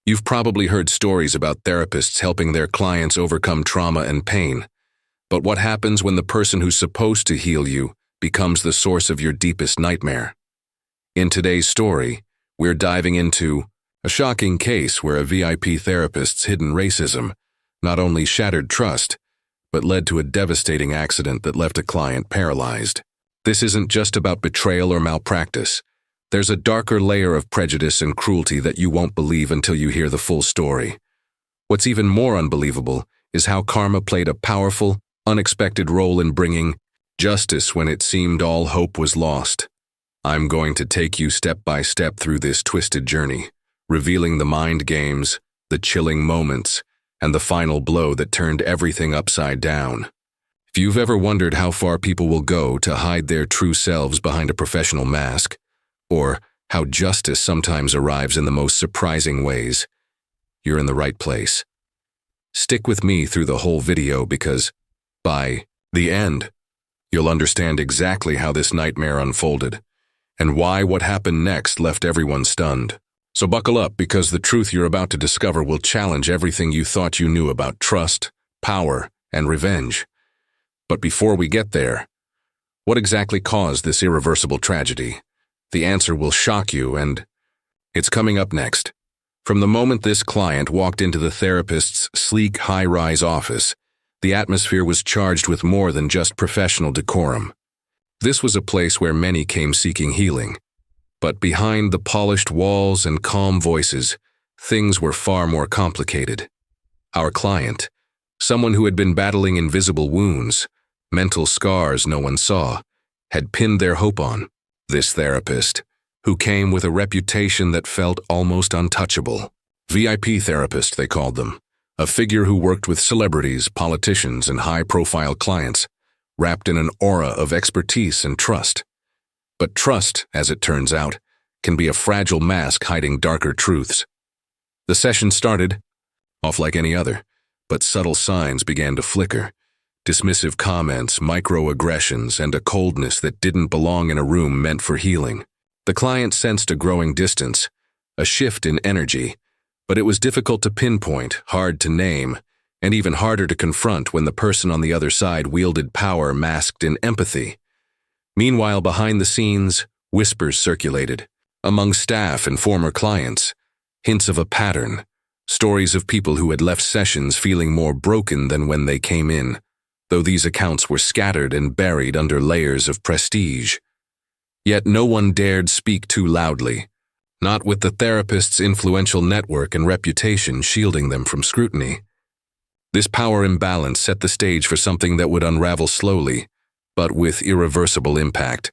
You've probably heard stories about therapists helping their clients overcome trauma and pain. But what happens when the person who's supposed to heal you becomes the source of your deepest nightmare? In today's story, we're diving into a shocking case where a VIP therapist's hidden racism not only shattered trust, but led to a devastating accident that left a client paralyzed. This isn't just about betrayal or malpractice. There's a darker layer of prejudice and cruelty that you won't believe until you hear the full story. What's even more unbelievable is how karma played a powerful, unexpected role in bringing justice when it seemed all hope was lost. I'm going to take you step by step through this twisted journey, revealing the mind games, the chilling moments, and the final blow that turned everything upside down. If you've ever wondered how far people will go to hide their true selves behind a professional mask, or how justice sometimes arrives in the most surprising ways, you're in the right place. Stick with me through the whole video because, by the end, you'll understand exactly how this nightmare unfolded, and why what happened next left everyone stunned. So buckle up, because the truth you're about to discover will challenge everything you thought you knew about trust, power, and revenge. But before we get there, what exactly caused this irreversible tragedy? The answer will shock you, and it's coming up next. From the moment this client walked into the therapist's sleek, high-rise office, the atmosphere was charged with more than just professional decorum. This was a place where many came seeking healing. But behind the polished walls and calm voices, things were far more complicated. Our client, someone who had been battling invisible wounds, mental scars no one saw, had pinned their hope on this therapist, who came with a reputation that felt almost untouchable. VIP therapist, they called them, a figure who worked with celebrities, politicians, and high-profile clients, wrapped in an aura of expertise and trust. But trust, as it turns out, can be a fragile mask hiding darker truths. The session started off like any other, but subtle signs began to flicker. Dismissive comments, microaggressions, and a coldness that didn't belong in a room meant for healing. The client sensed a growing distance, a shift in energy, but it was difficult to pinpoint, hard to name, and even harder to confront when the person on the other side wielded power masked in empathy. Meanwhile, behind the scenes, whispers circulated among staff and former clients, hints of a pattern, stories of people who had left sessions feeling more broken than when they came in, though these accounts were scattered and buried under layers of prestige. Yet no one dared speak too loudly, not with the therapist's influential network and reputation shielding them from scrutiny. This power imbalance set the stage for something that would unravel slowly, but with irreversible impact.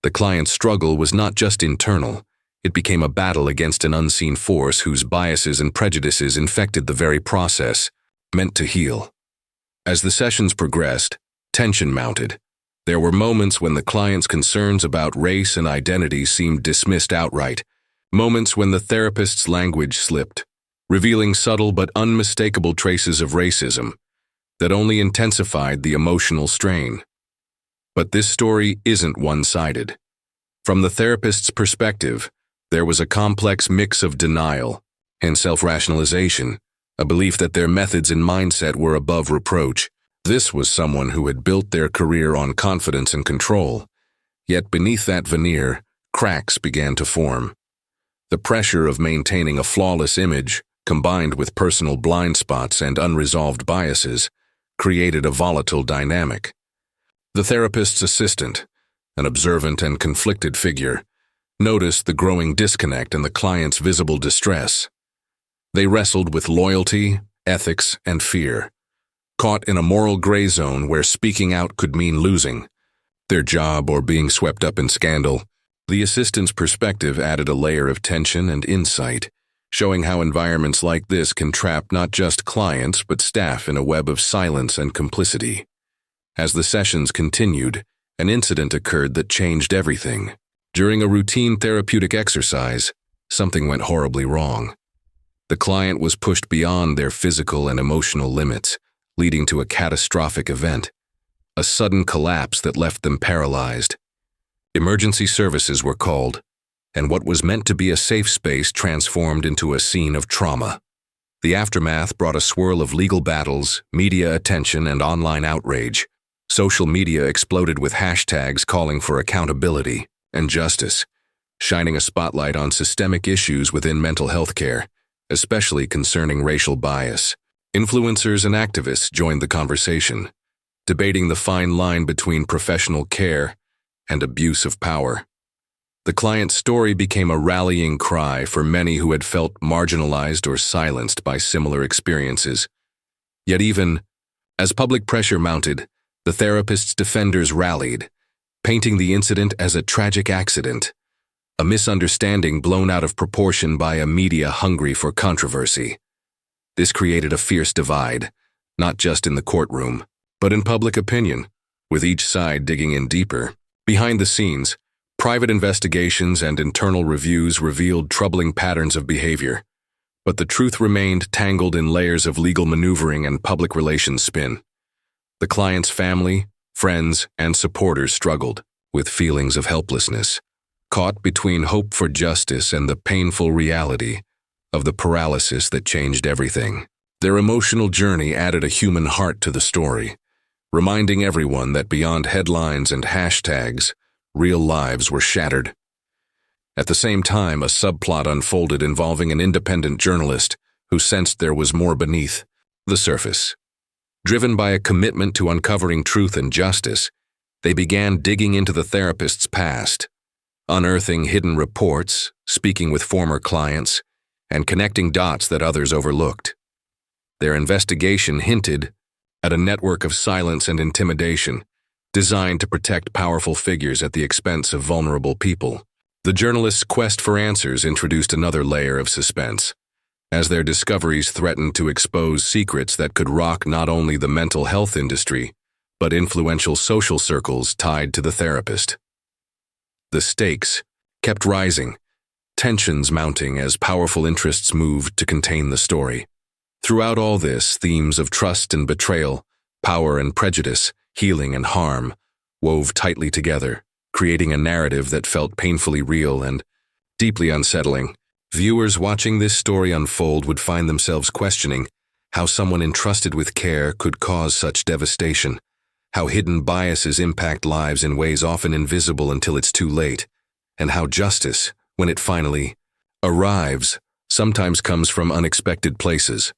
The client's struggle was not just internal, it became a battle against an unseen force whose biases and prejudices infected the very process meant to heal. As the sessions progressed, tension mounted. There were moments when the client's concerns about race and identity seemed dismissed outright, moments when the therapist's language slipped, revealing subtle but unmistakable traces of racism that only intensified the emotional strain. But this story isn't one-sided. From the therapist's perspective, there was a complex mix of denial and self-rationalization, a belief that their methods and mindset were above reproach. This was someone who had built their career on confidence and control. Yet beneath that veneer, cracks began to form. The pressure of maintaining a flawless image, combined with personal blind spots and unresolved biases, created a volatile dynamic. The therapist's assistant, an observant and conflicted figure, noticed the growing disconnect and the client's visible distress. They wrestled with loyalty, ethics, and fear, caught in a moral gray zone where speaking out could mean losing their job or being swept up in scandal. The assistant's perspective added a layer of tension and insight, showing how environments like this can trap not just clients but staff in a web of silence and complicity. As the sessions continued, an incident occurred that changed everything. During a routine therapeutic exercise, something went horribly wrong. The client was pushed beyond their physical and emotional limits, leading to a catastrophic event, a sudden collapse that left them paralyzed. Emergency services were called, and what was meant to be a safe space transformed into a scene of trauma. The aftermath brought a swirl of legal battles, media attention, and online outrage. Social media exploded with hashtags calling for accountability and justice, shining a spotlight on systemic issues within mental health care, especially concerning racial bias. Influencers and activists joined the conversation, debating the fine line between professional care and abuse of power. The client's story became a rallying cry for many who had felt marginalized or silenced by similar experiences. Yet even as public pressure mounted, the therapist's defenders rallied, painting the incident as a tragic accident, a misunderstanding blown out of proportion by a media hungry for controversy. This created a fierce divide, not just in the courtroom, but in public opinion, with each side digging in deeper. Behind the scenes, private investigations and internal reviews revealed troubling patterns of behavior, but the truth remained tangled in layers of legal maneuvering and public relations spin. The client's family, friends, and supporters struggled with feelings of helplessness, caught between hope for justice and the painful reality of the paralysis that changed everything. Their emotional journey added a human heart to the story, reminding everyone that beyond headlines and hashtags, real lives were shattered. At the same time, a subplot unfolded involving an independent journalist who sensed there was more beneath the surface. Driven by a commitment to uncovering truth and justice, they began digging into the therapist's past, unearthing hidden reports, speaking with former clients, and connecting dots that others overlooked. Their investigation hinted at a network of silence and intimidation, designed to protect powerful figures at the expense of vulnerable people. The journalists' quest for answers introduced another layer of suspense, as their discoveries threatened to expose secrets that could rock not only the mental health industry, but influential social circles tied to the therapist. The stakes kept rising, tensions mounting as powerful interests moved to contain the story. Throughout all this, themes of trust and betrayal, power and prejudice, healing and harm, wove tightly together, creating a narrative that felt painfully real and deeply unsettling. Viewers watching this story unfold would find themselves questioning how someone entrusted with care could cause such devastation, how hidden biases impact lives in ways often invisible until it's too late, and how justice, when it finally arrives, sometimes comes from unexpected places.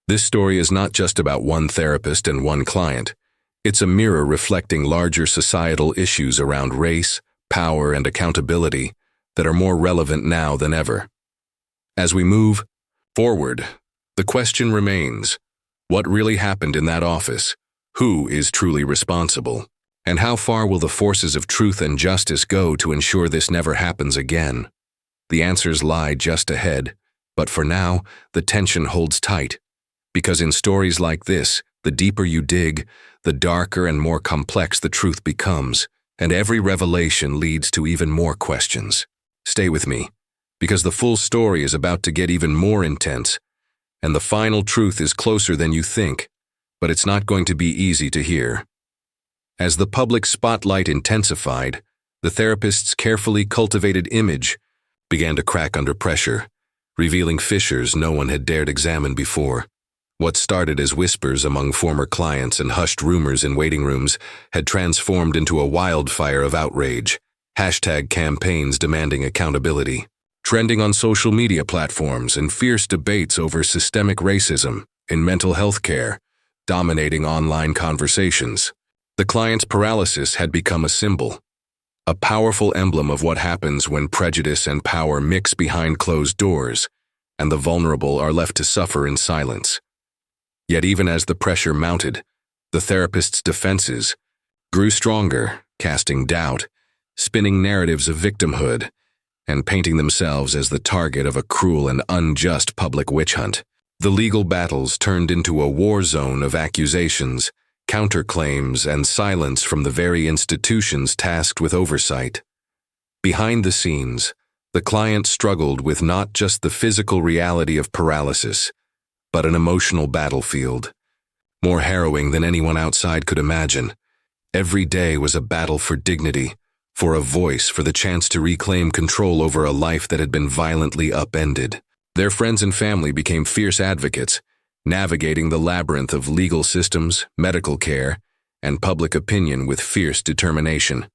This story is not just about one therapist and one client. It's a mirror reflecting larger societal issues around race, power, and accountability that are more relevant now than ever. As we move forward, the question remains, what really happened in that office? Who is truly responsible? And how far will the forces of truth and justice go to ensure this never happens again? The answers lie just ahead, but for now, the tension holds tight. Because in stories like this, the deeper you dig, the darker and more complex the truth becomes, and every revelation leads to even more questions. Stay with me, because the full story is about to get even more intense, and the final truth is closer than you think, but it's not going to be easy to hear. As the public spotlight intensified, the therapist's carefully cultivated image began to crack under pressure, revealing fissures no one had dared examine before. What started as whispers among former clients and hushed rumors in waiting rooms had transformed into a wildfire of outrage, hashtag campaigns demanding accountability, trending on social media platforms, and fierce debates over systemic racism in mental health care, dominating online conversations. The client's paralysis had become a symbol, a powerful emblem of what happens when prejudice and power mix behind closed doors, and the vulnerable are left to suffer in silence. Yet even as the pressure mounted, the therapist's defenses grew stronger, casting doubt, spinning narratives of victimhood, and painting themselves as the target of a cruel and unjust public witch hunt. The legal battles turned into a war zone of accusations, counterclaims, and silence from the very institutions tasked with oversight. Behind the scenes, the client struggled with not just the physical reality of paralysis, but an emotional battlefield, more harrowing than anyone outside could imagine. Every day was a battle for dignity, for a voice, for the chance to reclaim control over a life that had been violently upended. Their friends and family became fierce advocates, navigating the labyrinth of legal systems, medical care, and public opinion with fierce determination.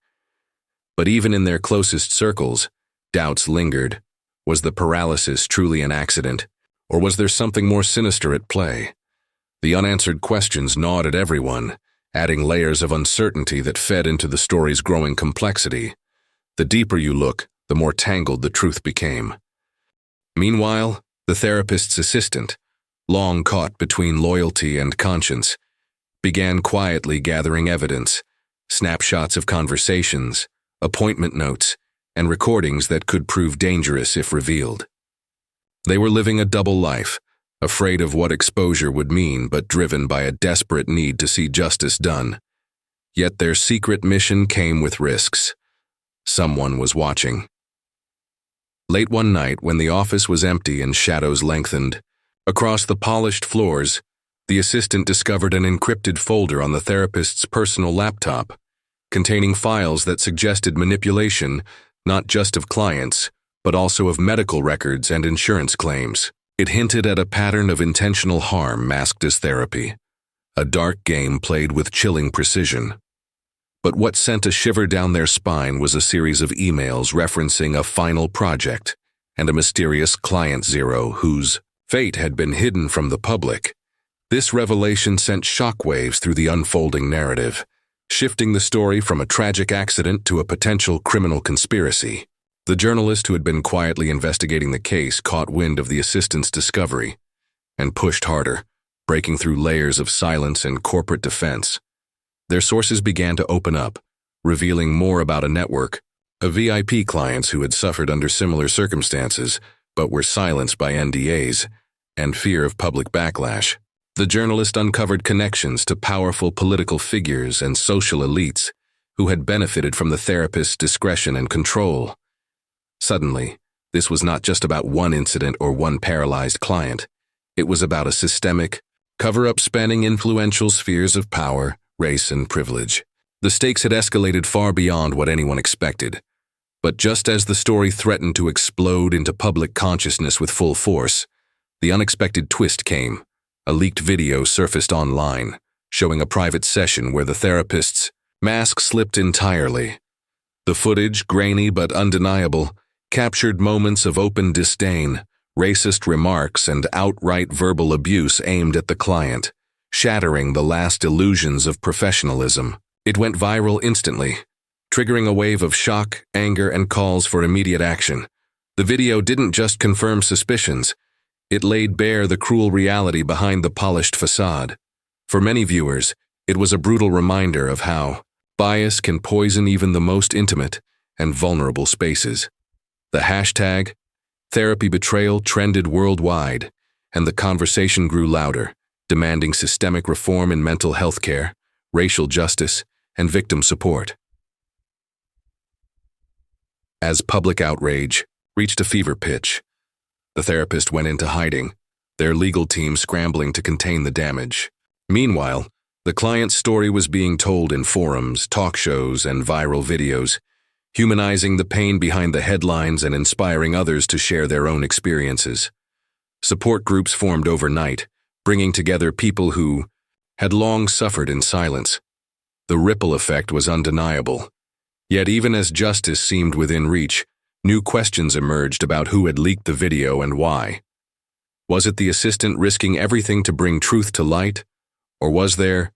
But even in their closest circles, doubts lingered. Was the paralysis truly an accident, or was there something more sinister at play? The unanswered questions gnawed at everyone, adding layers of uncertainty that fed into the story's growing complexity. The deeper you look, the more tangled the truth became. Meanwhile, the therapist's assistant, long caught between loyalty and conscience, began quietly gathering evidence, snapshots of conversations, appointment notes, and recordings that could prove dangerous if revealed. They were living a double life, afraid of what exposure would mean but driven by a desperate need to see justice done. Yet their secret mission came with risks. Someone was watching. Late one night, when the office was empty and shadows lengthened, across the polished floors, the assistant discovered an encrypted folder on the therapist's personal laptop, containing files that suggested manipulation not just of clients, but also of medical records and insurance claims. It hinted at a pattern of intentional harm masked as therapy, a dark game played with chilling precision. But what sent a shiver down their spine was a series of emails referencing a final project and a mysterious client zero whose fate had been hidden from the public. This revelation sent shockwaves through the unfolding narrative, shifting the story from a tragic accident to a potential criminal conspiracy. The journalist who had been quietly investigating the case caught wind of the assistant's discovery and pushed harder, breaking through layers of silence and corporate defense. Their sources began to open up, revealing more about a network of VIP clients who had suffered under similar circumstances but were silenced by NDAs and fear of public backlash. The journalist uncovered connections to powerful political figures and social elites who had benefited from the therapist's discretion and control. Suddenly, this was not just about one incident or one paralyzed client. It was about a systemic cover-up spanning influential spheres of power, race, and privilege. The stakes had escalated far beyond what anyone expected. But just as the story threatened to explode into public consciousness with full force, the unexpected twist came. A leaked video surfaced online, showing a private session where the therapist's mask slipped entirely. The footage, grainy but undeniable, captured moments of open disdain, racist remarks, and outright verbal abuse aimed at the client, shattering the last illusions of professionalism. It went viral instantly, triggering a wave of shock, anger, and calls for immediate action. The video didn't just confirm suspicions, it laid bare the cruel reality behind the polished facade. For many viewers, it was a brutal reminder of how bias can poison even the most intimate and vulnerable spaces. The hashtag Therapy Betrayal trended worldwide, and the conversation grew louder, demanding systemic reform in mental health care, racial justice, and victim support. As public outrage reached a fever pitch, the therapist went into hiding, their legal team scrambling to contain the damage. Meanwhile, the client's story was being told in forums, talk shows, and viral videos, humanizing the pain behind the headlines and inspiring others to share their own experiences. Support groups formed overnight, bringing together people who had long suffered in silence. The ripple effect was undeniable. Yet even as justice seemed within reach, new questions emerged about who had leaked the video and why. Was it the assistant risking everything to bring truth to light? Or was there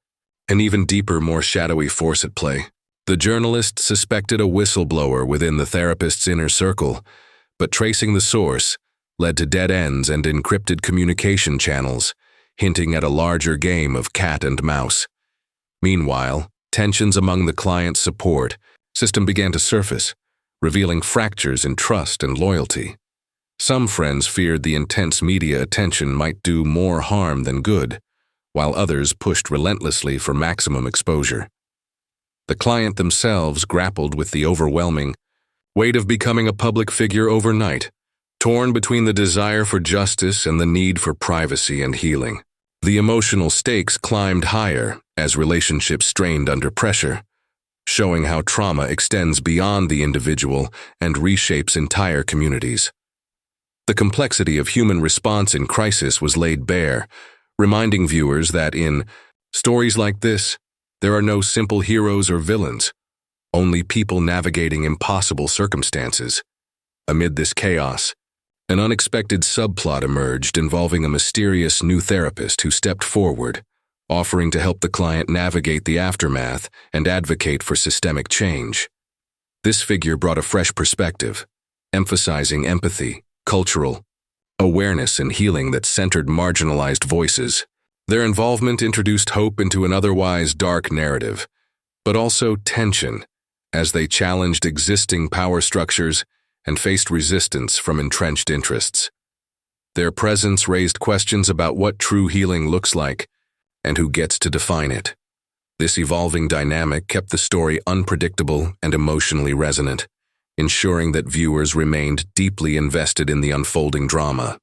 an even deeper, more shadowy force at play? The journalist suspected a whistleblower within the therapist's inner circle, but tracing the source led to dead ends and encrypted communication channels, hinting at a larger game of cat and mouse. Meanwhile, tensions among the client's support system began to surface, revealing fractures in trust and loyalty. Some friends feared the intense media attention might do more harm than good, while others pushed relentlessly for maximum exposure. The client themselves grappled with the overwhelming weight of becoming a public figure overnight, torn between the desire for justice and the need for privacy and healing. The emotional stakes climbed higher as relationships strained under pressure. showing how trauma extends beyond the individual and reshapes entire communities. The complexity of human response in crisis was laid bare, reminding viewers that in stories like this, there are no simple heroes or villains, only people navigating impossible circumstances. Amid this chaos, an unexpected subplot emerged involving a mysterious new therapist who stepped forward, offering to help the client navigate the aftermath and advocate for systemic change. This figure brought a fresh perspective, emphasizing empathy, cultural awareness, and healing that centered marginalized voices. Their involvement introduced hope into an otherwise dark narrative, but also tension, as they challenged existing power structures and faced resistance from entrenched interests. Their presence raised questions about what true healing looks like and who gets to define it. This evolving dynamic kept the story unpredictable and emotionally resonant, ensuring that viewers remained deeply invested in the unfolding drama.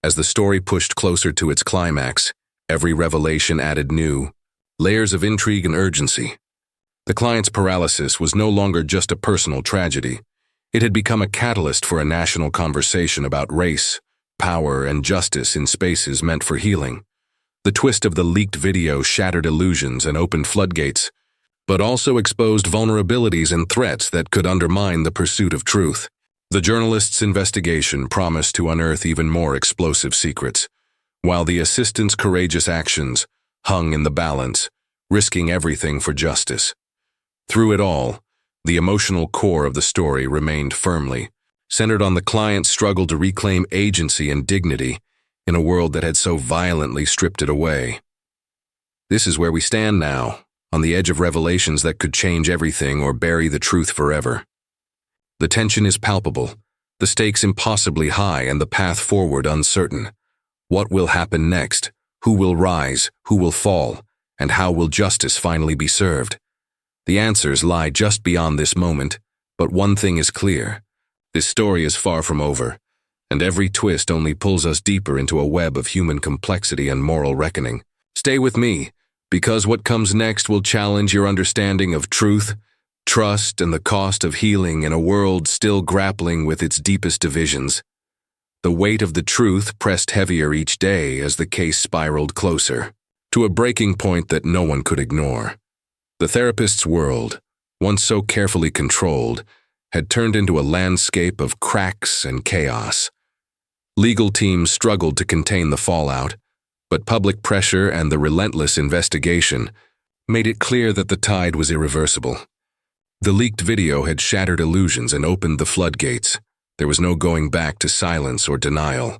As the story pushed closer to its climax, every revelation added new layers of intrigue and urgency. The client's paralysis was no longer just a personal tragedy. It had become a catalyst for a national conversation about race, power, and justice in spaces meant for healing. The twist of the leaked video shattered illusions and opened floodgates, but also exposed vulnerabilities and threats that could undermine the pursuit of truth. The journalist's investigation promised to unearth even more explosive secrets, while the assistant's courageous actions hung in the balance, risking everything for justice. Through it all, the emotional core of the story remained firmly centered on the client's struggle to reclaim agency and dignity in a world that had so violently stripped it away. This is where we stand now, on the edge of revelations that could change everything or bury the truth forever. The tension is palpable, the stakes impossibly high, and the path forward uncertain. What will happen next? Who will rise? Who will fall? And how will justice finally be served? The answers lie just beyond this moment, but one thing is clear. This story is far from over, and every twist only pulls us deeper into a web of human complexity and moral reckoning. Stay with me, because what comes next will challenge your understanding of truth, trust, and the cost of healing in a world still grappling with its deepest divisions. The weight of the truth pressed heavier each day as the case spiraled closer to a breaking point that no one could ignore. The therapist's world, once so carefully controlled, had turned into a landscape of cracks and chaos. Legal teams struggled to contain the fallout, but public pressure and the relentless investigation made it clear that the tide was irreversible. The leaked video had shattered illusions and opened the floodgates. There was no going back to silence or denial.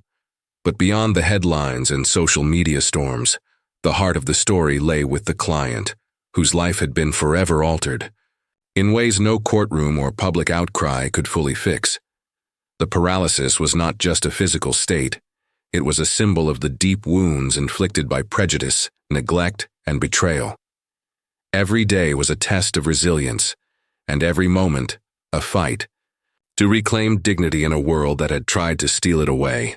But beyond the headlines and social media storms, the heart of the story lay with the client, whose life had been forever altered, in ways no courtroom or public outcry could fully fix. The paralysis was not just a physical state, it was a symbol of the deep wounds inflicted by prejudice, neglect, and betrayal. Every day was a test of resilience, and every moment, a fight, to reclaim dignity in a world that had tried to steal it away.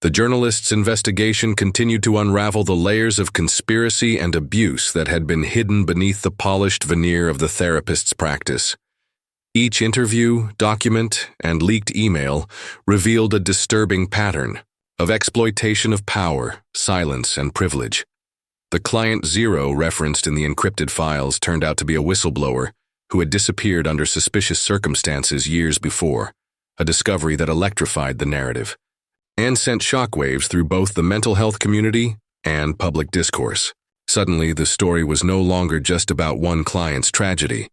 The journalist's investigation continued to unravel the layers of conspiracy and abuse that had been hidden beneath the polished veneer of the therapist's practice. Each interview, document, and leaked email revealed a disturbing pattern of exploitation of power, silence, and privilege. The client zero referenced in the encrypted files turned out to be a whistleblower who had disappeared under suspicious circumstances years before, a discovery that electrified the narrative and sent shockwaves through both the mental health community and public discourse. Suddenly, the story was no longer just about one client's tragedy,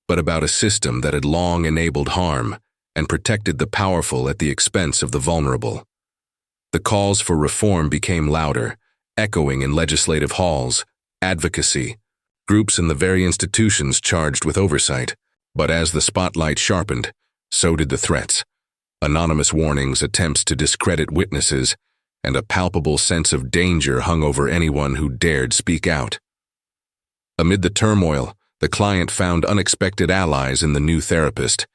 but about a system that had long enabled harm and protected the powerful at the expense of the vulnerable. The calls for reform became louder, echoing in legislative halls, advocacy, groups, and the very institutions charged with oversight. But as the spotlight sharpened, so did the threats. Anonymous warnings, attempts to discredit witnesses, and a palpable sense of danger hung over anyone who dared speak out. Amid the turmoil, the client found unexpected allies in the new therapist,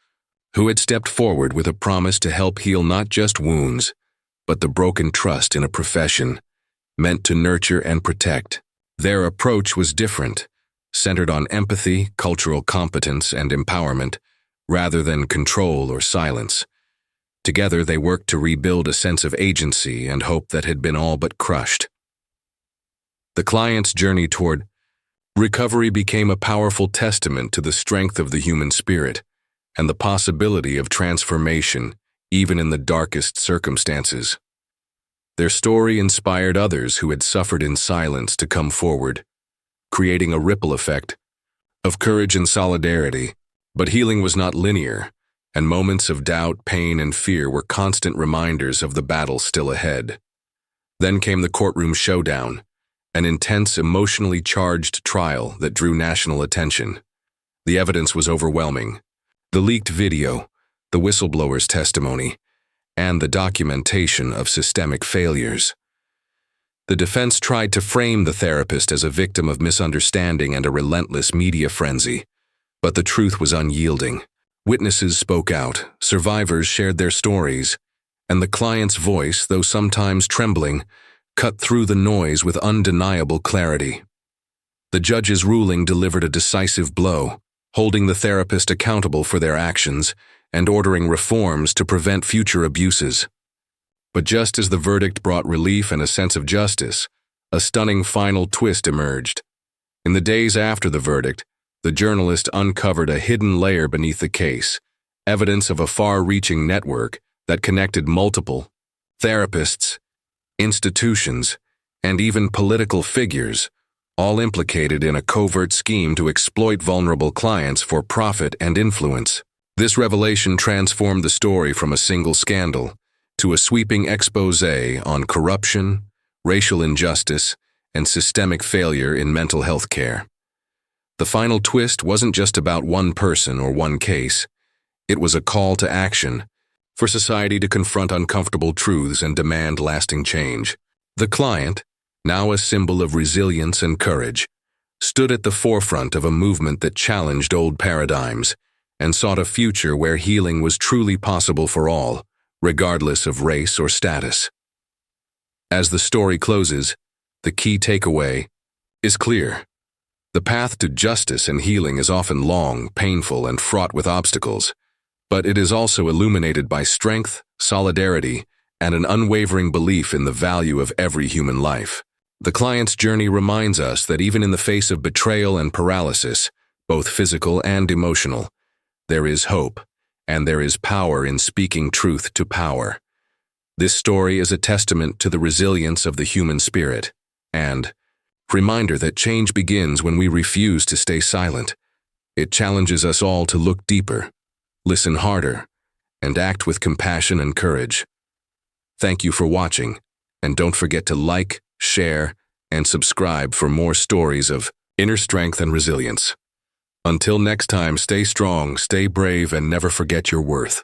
who had stepped forward with a promise to help heal not just wounds, but the broken trust in a profession meant to nurture and protect. Their approach was different. centered on empathy, cultural competence, and empowerment, rather than control or silence. Together, they worked to rebuild a sense of agency and hope that had been all but crushed. The client's journey toward recovery became a powerful testament to the strength of the human spirit and the possibility of transformation, even in the darkest circumstances. Their story inspired others who had suffered in silence to come forward, creating a ripple effect of courage and solidarity. But healing was not linear, and moments of doubt, pain, and fear were constant reminders of the battle still ahead. Then came the courtroom showdown, an intense, emotionally charged trial that drew national attention. The evidence was overwhelming. The leaked video, the whistleblower's testimony, and the documentation of systemic failures. The defense tried to frame the therapist as a victim of misunderstanding and a relentless media frenzy, but the truth was unyielding. Witnesses spoke out, survivors shared their stories, and the client's voice, though sometimes trembling, cut through the noise with undeniable clarity. The judge's ruling delivered a decisive blow, holding the therapist accountable for their actions and ordering reforms to prevent future abuses. But just as the verdict brought relief and a sense of justice, a stunning final twist emerged. In the days after the verdict, the journalist uncovered a hidden layer beneath the case, evidence of a far-reaching network that connected multiple therapists, institutions, and even political figures, all implicated in a covert scheme to exploit vulnerable clients for profit and influence. This revelation transformed the story from a single scandal to a sweeping exposé on corruption, racial injustice, and systemic failure in mental health care. The final twist wasn't just about one person or one case. It was a call to action for society to confront uncomfortable truths and demand lasting change. The client, now a symbol of resilience and courage, stood at the forefront of a movement that challenged old paradigms and sought a future where healing was truly possible for all, regardless of race or status. As the story closes, the key takeaway is clear. The path to justice and healing is often long, painful, and fraught with obstacles, but it is also illuminated by strength, solidarity, and an unwavering belief in the value of every human life. The client's journey reminds us that even in the face of betrayal and paralysis, both physical and emotional, there is hope, and there is power in speaking truth to power. This story is a testament to the resilience of the human spirit, and reminder that change begins when we refuse to stay silent. It challenges us all to look deeper, listen harder, and act with compassion and courage. Thank you for watching, and don't forget to like, share, and subscribe for more stories of inner strength and resilience. Until next time, stay strong, stay brave, and never forget your worth.